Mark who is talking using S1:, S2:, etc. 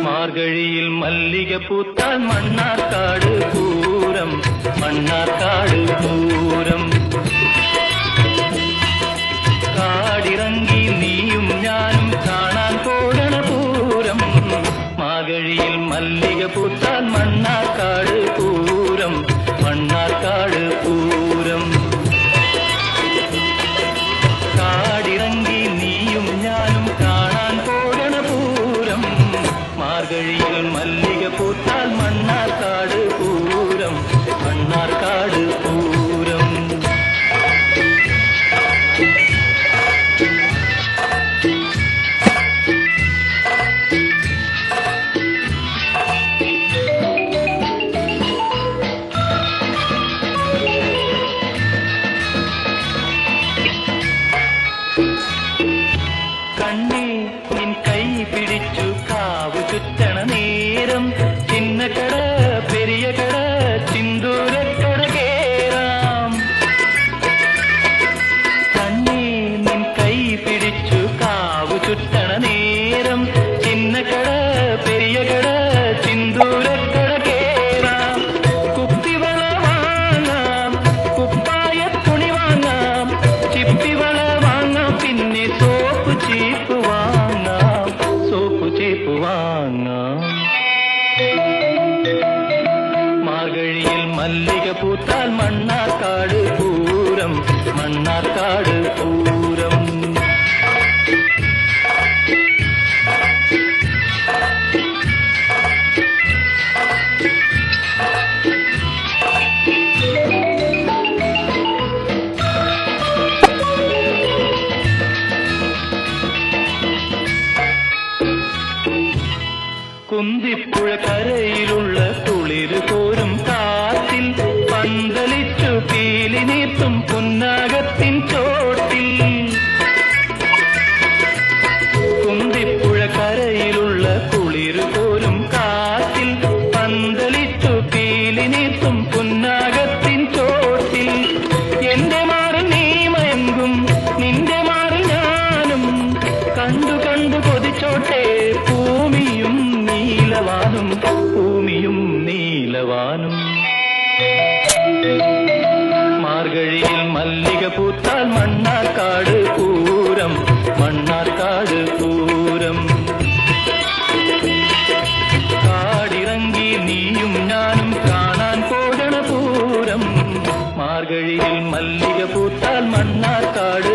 S1: மார்கழியில் மல்லிகை பூத்தால் மன்னார்காடு பூரம், மன்னார்காடு பூரம். காடிறங்கி நீயும் ஞானும் காணான் போடன பூரம். மார்கழியில் மல்லிகை பூத்தால் மன்னார்காடு பூரம், மன்னார்காடு பூரம். காடிறங்கி நீயும் ஞானும் காணான் போடன பூரம். மார்கழியில் மல்லிகை பூத்தால் மன்னார்காடு பூரம், மன்னார்காடு பூரம். കണ്ണേ നിൻ കൈ പിടിച്ചു കാവു ചുറ്റണ നേരം, ചിന്ന കട പെരിയ കട ചിന്തൂരക്കട കേറാം. കണ്ണേ നിൻ കൈ പിടിച്ചു കാവു ചുറ്റണ നേരം, ചിന്ന കട പെരിയ കട ചിന്തൂരക്കട കേറാം. കുപ്പിവള വാങ്ങാം, കുപ്പായ തുണി വാങ്ങാം, ചിപ്പിവള വാങ്ങാം, പിന്നെ സോപ്പ് ചീപ്പ് വാങ്ങാം, സോപ്പ് ചീപ്പ് വാങ്ങാം. മാർഗഴിയിൽ മല്ലിക പൂത്താൽ മണ്ണാർക്കാട് പൂരം, മണ്ണാർക്കാട് പൂരം. കുന്തിപ്പുഴ കരയിലുള്ള കുളിര് കോരും കാറ്റിൽ പന്തലിച്ചു പീലി നീർത്തും പുന്നാകത്തിൻ ചോട്ടിൽ. കുന്തിപ്പുഴ കരയിലുള്ള കുളിര് കോരും കാറ്റിൽ പന്തലിച്ചു പീലി നീർത്തും പുന്നാകത്തിൻ ചോട്ടിൽ. എന്റെ മാറിൽ നീ മയങ്കും, നിന്റെ മാറിൽ ഞാനും കണ്ടു കണ്ടു കൊതിച്ചോട്ടെ ഭൂമിയും നീലവാനും, ഭൂമിയും നീലവാനും. മാർഗഴിയിൽ മല്ലിക പൂത്താൽ മണ്ണാർക്കാട് പൂരം, മണ്ണാർക്കാട് പൂരം. കാടിറങ്ങി നീയും ഞാനും കാണാൻ പോകണ പൂരം. മാർഗഴിയിൽ മല്ലിക പൂത്താൽ മണ്ണാർക്കാട്